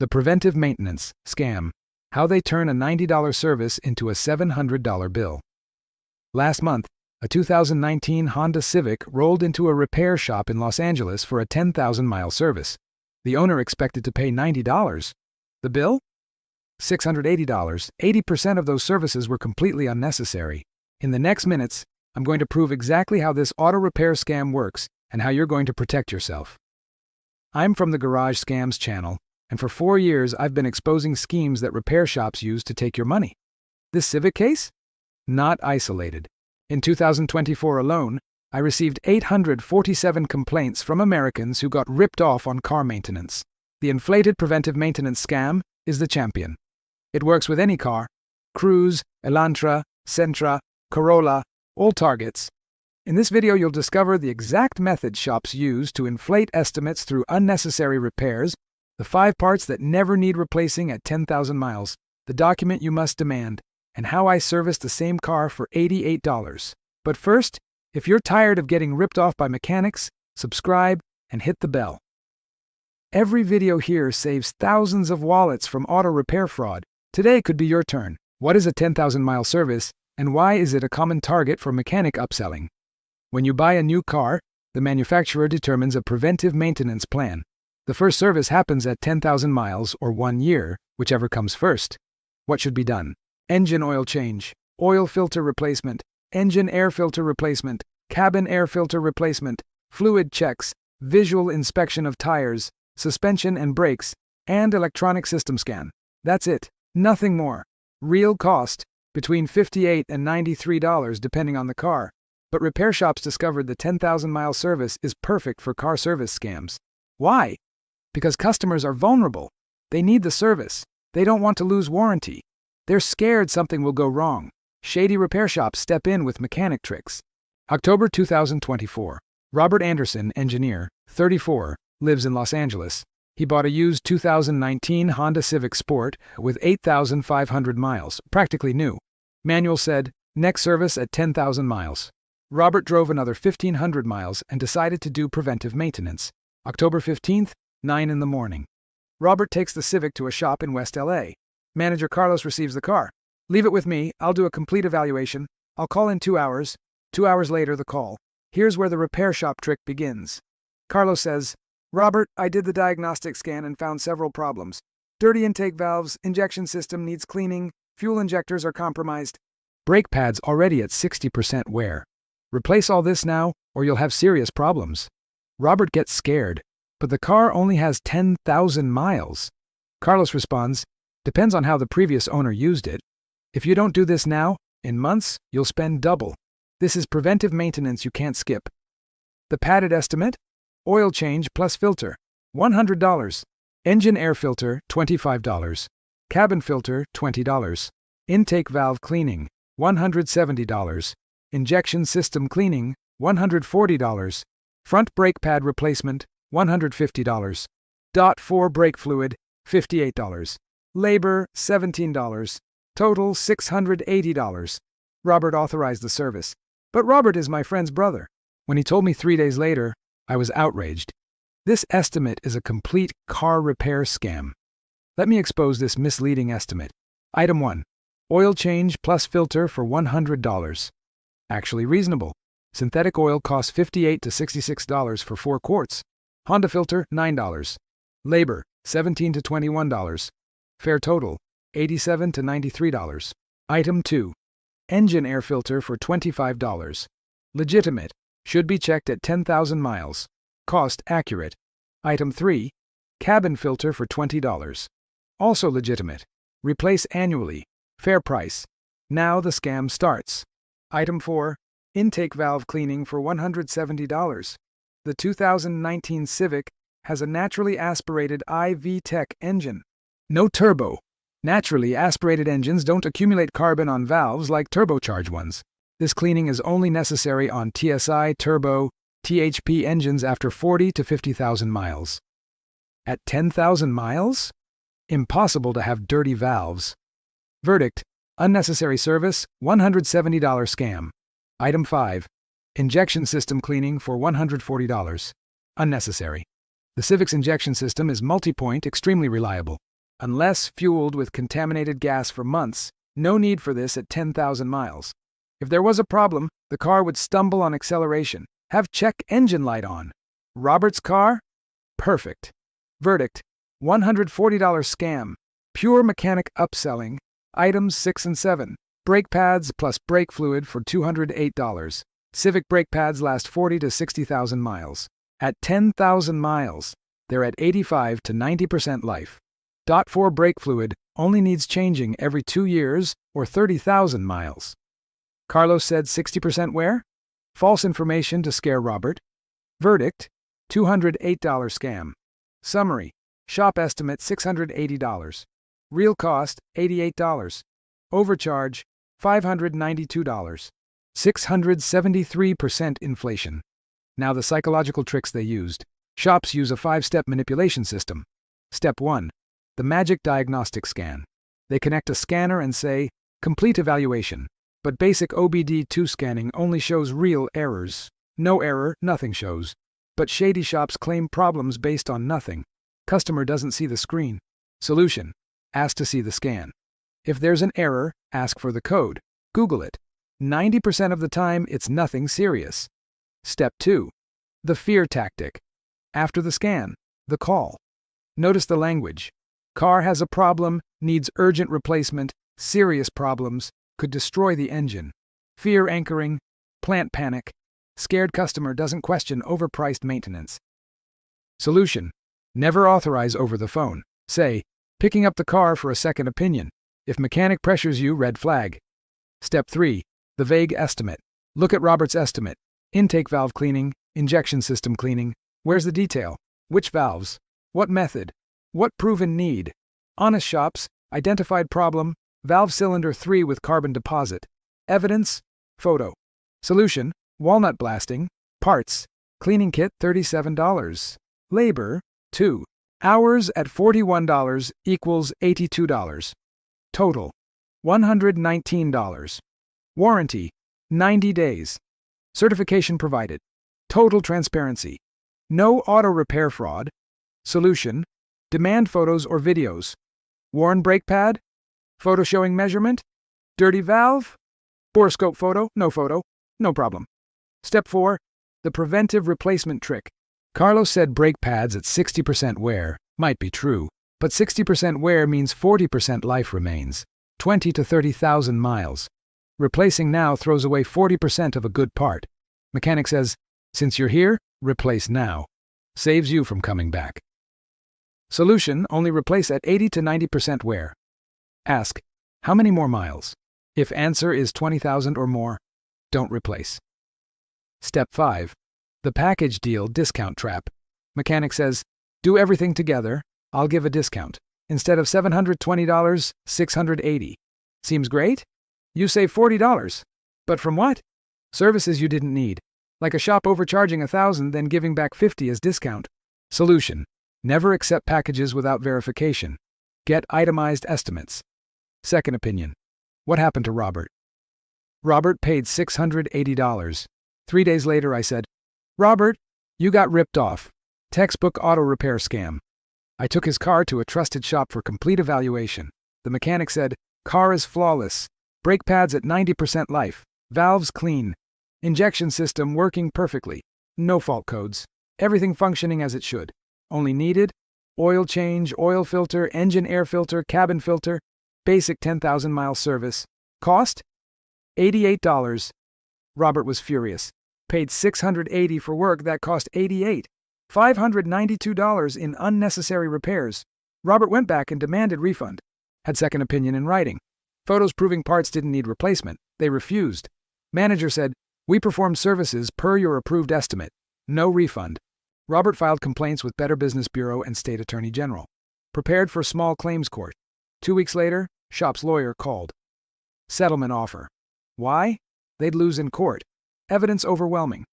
The preventive maintenance scam. How they turn a $90 service into a $700 bill. Last month, a 2019 Honda Civic rolled into a repair shop in Los Angeles for a 10,000-mile service. The owner expected to pay $90. The bill? $680. 80% of those services were completely unnecessary. In the next minutes, I'm going to prove exactly how this auto repair scam works and how you're going to protect yourself. I'm from the Garage Scams channel, and for 4 years I've been exposing schemes that repair shops use to take your money. This Civic case? Not isolated. In 2024 alone, I received 847 complaints from Americans who got ripped off on car maintenance. The inflated preventive maintenance scam is the champion. It works with any car: Cruze, Elantra, Sentra, Corolla, all targets. In this video, you'll discover the exact method shops use to inflate estimates through unnecessary repairs, the 5 parts that never need replacing at 10,000 miles, the document you must demand, and how I serviced the same car for $88. But first, if you're tired of getting ripped off by mechanics, subscribe and hit the bell. Every video here saves thousands of wallets from auto repair fraud. Today could be your turn. What is a 10,000-mile service, and why is it a common target for mechanic upselling? When you buy a new car, the manufacturer determines a preventive maintenance plan. The first service happens at 10,000 miles or 1 year, whichever comes first. What should be done? Engine oil change, oil filter replacement, engine air filter replacement, cabin air filter replacement, fluid checks, visual inspection of tires, suspension and brakes, and electronic system scan. That's it. Nothing more. Real cost, between $58 and $93 depending on the car. But repair shops discovered the 10,000-mile service is perfect for car service scams. Why? Because customers are vulnerable. They need the service. They don't want to lose warranty. They're scared something will go wrong. Shady repair shops step in with mechanic tricks. October 2024. Robert Anderson, engineer, 34, lives in Los Angeles. He bought a used 2019 Honda Civic Sport with 8,500 miles, practically new. Manual said, next service at 10,000 miles. Robert drove another 1,500 miles and decided to do preventive maintenance. October 15th, 9 in the morning. Robert takes the Civic to a shop in West LA. Manager Carlos receives the car. Leave it with me, I'll do a complete evaluation. I'll call in 2 hours. 2 hours later, the call. Here's where the repair shop trick begins. Carlos says, Robert, I did the diagnostic scan and found several problems. Dirty intake valves, injection system needs cleaning, fuel injectors are compromised. Brake pads already at 60% wear. Replace all this now, or you'll have serious problems. Robert gets scared, but the car only has 10,000 miles. Carlos responds, depends on how the previous owner used it. If you don't do this now, in months, you'll spend double. This is preventive maintenance you can't skip. The padded estimate? Oil change plus filter, $100. Engine air filter, $25. Cabin filter, $20. Intake valve cleaning, $170. Injection system cleaning, $140. Front brake pad replacement, $150. .4 brake fluid, $58. Labor, $17. Total, $680. Robert authorized the service. But Robert is my friend's brother. When he told me 3 days later, I was outraged. This estimate is a complete car repair scam. Let me expose this misleading estimate. Item 1. Oil change plus filter for $100. Actually reasonable. Synthetic oil costs $58 to $66 for 4 quarts. Honda filter, $9. Labor, $17 to $21. Fair total, $87 to $93. Item 2. Engine air filter for $25. Legitimate. Should be checked at 10,000 miles. Cost accurate. Item 3. Cabin filter for $20. Also legitimate. Replace annually. Fair price. Now the scam starts. Item 4. Intake valve cleaning for $170. The 2019 Civic has a naturally aspirated IV-Tech engine. No turbo. Naturally aspirated engines don't accumulate carbon on valves like turbocharged ones. This cleaning is only necessary on TSI, turbo, THP engines after 40 to 50,000 miles. At 10,000 miles? Impossible to have dirty valves. Verdict: unnecessary service, $170 scam. Item 5. Injection system cleaning for $140. Unnecessary. The Civic's injection system is multi-point, extremely reliable. Unless fueled with contaminated gas for months, no need for this at 10,000 miles. If there was a problem, the car would stumble on acceleration, have check engine light on. Robert's car? Perfect. Verdict: $140 scam. Pure mechanic upselling. Items 6 and 7. Brake pads plus brake fluid for $208. Civic brake pads last 40 to 60,000 miles. At 10,000 miles, they're at 85 to 90% life. .4 brake fluid only needs changing every 2 years or 30,000 miles. Carlos said 60% wear? False information to scare Robert. Verdict: $208 scam. Summary: shop estimate $680. Real cost $88. Overcharge $592. 673% inflation. Now the psychological tricks they used. Shops use a 5-step manipulation system. Step 1. The magic diagnostic scan. They connect a scanner and say, complete evaluation. But basic OBD2 scanning only shows real errors. No error, nothing shows. But shady shops claim problems based on nothing. Customer doesn't see the screen. Solution: ask to see the scan. If there's an error, ask for the code. Google it. 90% of the time, it's nothing serious. Step 2. The fear tactic. After the scan, the call. Notice the language. Car has a problem, needs urgent replacement, serious problems, could destroy the engine. Fear anchoring, plant panic. Scared customer doesn't question overpriced maintenance. Solution: never authorize over the phone. Say, picking up the car for a second opinion. If mechanic pressures you, red flag. Step 3. The vague estimate. Look at Robert's estimate. Intake valve cleaning, injection system cleaning. Where's the detail? Which valves? What method? What proven need? Honest shops, identified problem, valve cylinder 3 with carbon deposit. Evidence: photo. Solution: walnut blasting. Parts: cleaning kit $37. Labor: 2 hours at $41 equals $82. Total: $119. Warranty: 90 days. Certification provided. Total transparency. No auto repair fraud. Solution: demand photos or videos. Worn brake pad? Photo showing measurement? Dirty valve? Borescope photo? No photo. No problem. Step 4. The preventive replacement trick. Carlos said brake pads at 60% wear. Might be true, but 60% wear means 40% life remains. 20 to 30,000 miles. Replacing now throws away 40% of a good part. Mechanic says, since you're here, replace now. Saves you from coming back. Solution: only replace at 80 to 90% wear. Ask, how many more miles? If answer is 20,000 or more, don't replace. Step 5. The package deal discount trap. Mechanic says, do everything together, I'll give a discount. Instead of $720, $680. Seems great? You save $40. But from what? Services you didn't need. Like a shop overcharging $1,000 then giving back $50 as discount. Solution: never accept packages without verification. Get itemized estimates. Second opinion. What happened to Robert? Robert paid $680. 3 days later I said, Robert, you got ripped off. Textbook auto repair scam. I took his car to a trusted shop for complete evaluation. The mechanic said, car is flawless. Brake pads at 90% life. Valves clean. Injection system working perfectly. No fault codes. Everything functioning as it should. Only needed: oil change, oil filter, engine air filter, cabin filter. Basic 10,000 mile service. Cost? $88. Robert was furious. Paid $680 for work that cost $88. $592 in unnecessary repairs. Robert went back and demanded refund. Had second opinion in writing. Photos proving parts didn't need replacement. They refused. Manager said, we performed services per your approved estimate. No refund. Robert filed complaints with Better Business Bureau and State Attorney General. Prepared for small claims court. 2 weeks later, shop's lawyer called. Settlement offer. Why? They'd lose in court. Evidence overwhelming.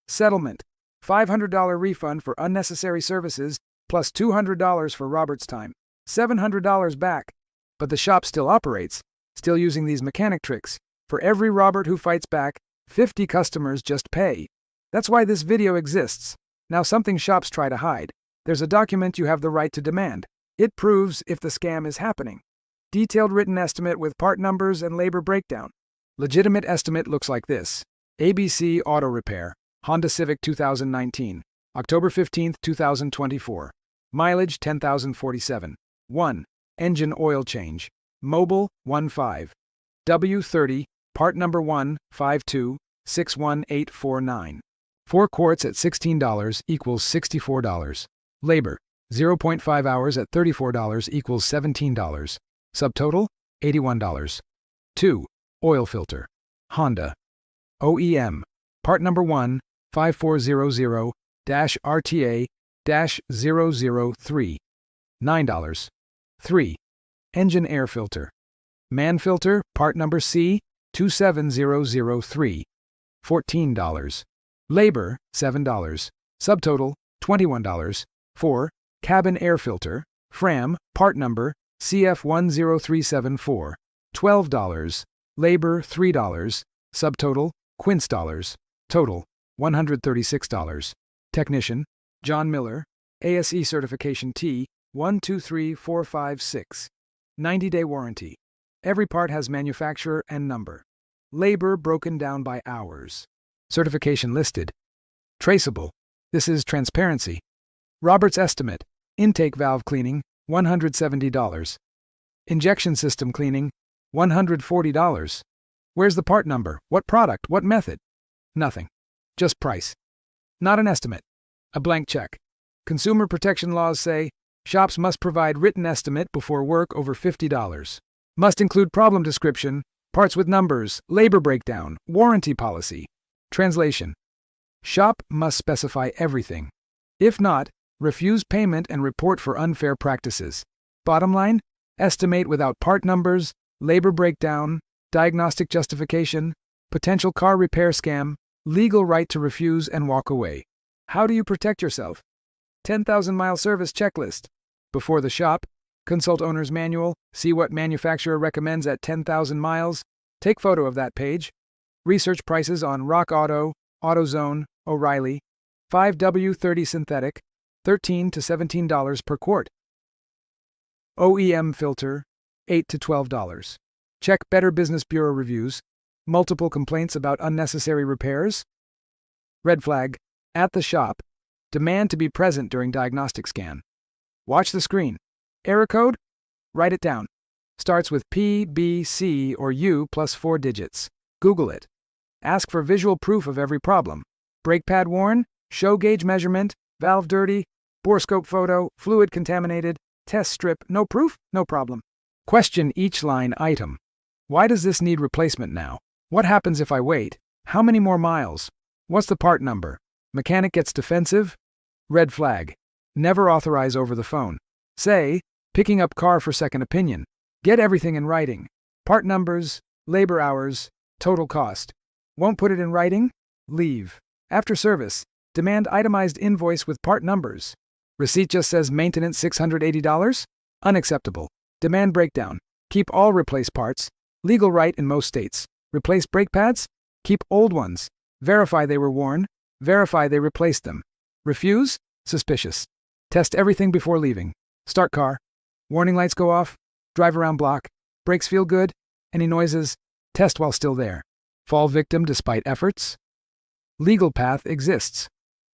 Settlement: $500 refund for unnecessary services, plus $200 for Robert's time. $700 back. But the shop still operates, still using these mechanic tricks. For every Robert who fights back, 50 customers just pay. That's why this video exists. Now something shops try to hide. There's a document you have the right to demand. It proves if the scam is happening. Detailed written estimate with part numbers and labor breakdown. Legitimate estimate looks like this. ABC Auto Repair, Honda Civic 2019, October 15, 2024. Mileage 10,047. 1. Engine oil change. Mobile 15. W30, part number 152-61849. 4 quarts at $16 equals $64. Labor, 0.5 hours at $34 equals $17. Subtotal, $81. 2. Oil filter. Honda. OEM. Part number 15400-RTA-003. $9. 3. Engine air filter. Man filter, part number C27003. $14. Labor, $7. Subtotal, $21. 4. Cabin air filter. Fram, part number CF10374. $12. Labor, $3. Subtotal, quince dollars. Total, $136. Technician, John Miller, ASE certification T123456. 90-day warranty. Every part has manufacturer and number. Labor broken down by hours. Certification listed. Traceable. This is transparency. Robert's estimate. Intake valve cleaning, $170. Injection system cleaning, $140. Where's the part number? What product? What method? Nothing. Just price. Not an estimate. A blank check. Consumer protection laws say, shops must provide written estimate before work over $50. Must include problem description, parts with numbers, labor breakdown, warranty policy. Translation. Shop must specify everything. If not, refuse payment and report for unfair practices. Bottom line, estimate without part numbers, labor breakdown, diagnostic justification, potential car repair scam, legal right to refuse and walk away. How do you protect yourself? 10,000-mile service checklist. Before the shop, consult owner's manual, see what manufacturer recommends at 10,000 miles, take photo of that page, research prices on Rock Auto, AutoZone, O'Reilly, 5W30 synthetic, $13 to $17 per quart. OEM filter, $8 to $12. Check Better Business Bureau reviews. Multiple complaints about unnecessary repairs. Red flag. At the shop. Demand to be present during diagnostic scan. Watch the screen. Error code? Write it down. Starts with P, B, C, or U plus 4 digits. Google it. Ask for visual proof of every problem. Brake pad worn, show gauge measurement, valve dirty, bore scope photo, fluid contaminated, test strip, no proof, no problem. Question each line item. Why does this need replacement now? What happens if I wait? How many more miles? What's the part number? Mechanic gets defensive? Red flag. Never authorize over the phone. Say, picking up car for second opinion. Get everything in writing. Part numbers, labor hours, total cost. Won't put it in writing? Leave. After service, demand itemized invoice with part numbers. Receipt just says maintenance $680? Unacceptable. Demand breakdown. Keep all replaced parts. Legal right in most states. Replace brake pads? Keep old ones. Verify they were worn. Verify they replaced them. Refuse? Suspicious. Test everything before leaving. Start car. Warning lights go off. Drive around block. Brakes feel good. Any noises? Test while still there. Fall victim despite efforts? Legal path exists.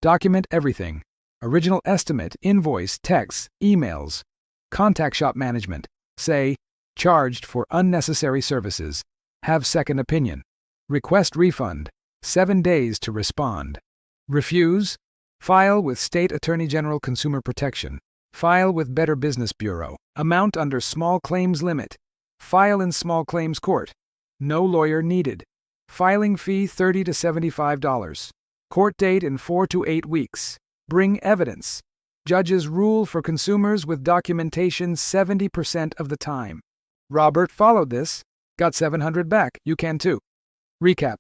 Document everything. Original estimate, invoice, texts, emails. Contact shop management. Say, charged for unnecessary services. Have second opinion. Request refund. 7 days to respond. Refuse? File with State Attorney General Consumer Protection. File with Better Business Bureau. Amount under small claims limit. File in small claims court. No lawyer needed. Filing fee $30 to $75. Court date in 4 to 8 weeks. Bring evidence. Judges rule for consumers with documentation 70% of the time. Robert followed this. Got $700 back. You can too. Recap.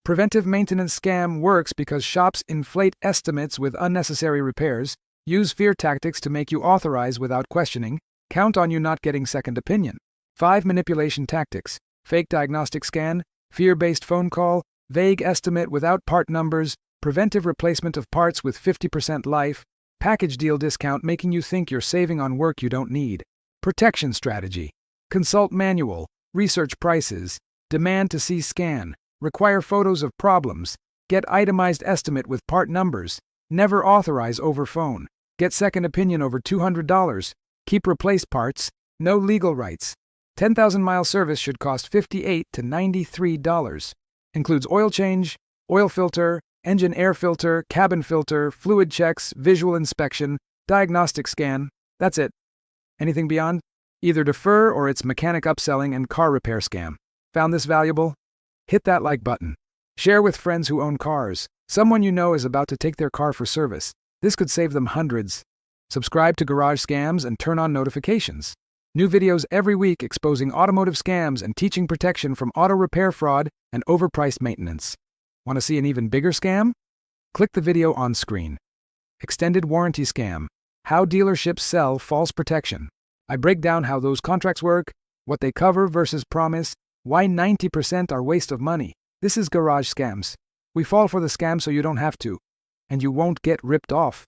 Preventive maintenance scam works because shops inflate estimates with unnecessary repairs, use fear tactics to make you authorize without questioning, count on you not getting second opinion. 5 manipulation tactics. Fake diagnostic scan, fear-based phone call, vague estimate without part numbers, preventive replacement of parts with 50% life, Package deal discount making you think you're saving on work you don't need. Protection strategy. Consult manual. Research prices. Demand to see scan. Require photos of problems. Get itemized estimate with part numbers. Never authorize over phone. Get second opinion over $200. Keep replaced parts. No legal rights. 10,000-mile service should cost $58 to $93. Includes oil change, oil filter, engine air filter, cabin filter, fluid checks, visual inspection, diagnostic scan. That's it. Anything beyond? Either defer or it's mechanic upselling and car repair scam. Found this valuable? Hit that like button. Share with friends who own cars. Someone you know is about to take their car for service. This could save them hundreds. Subscribe to Garage Scams and turn on notifications. New videos every week exposing automotive scams and teaching protection from auto repair fraud and overpriced maintenance. Want to see an even bigger scam? Click the video on screen. Extended warranty scam. How dealerships sell false protection. I break down how those contracts work, what they cover versus promise, why 90% are waste of money. This is Garage Scams. We fall for the scam so you don't have to, and you won't get ripped off.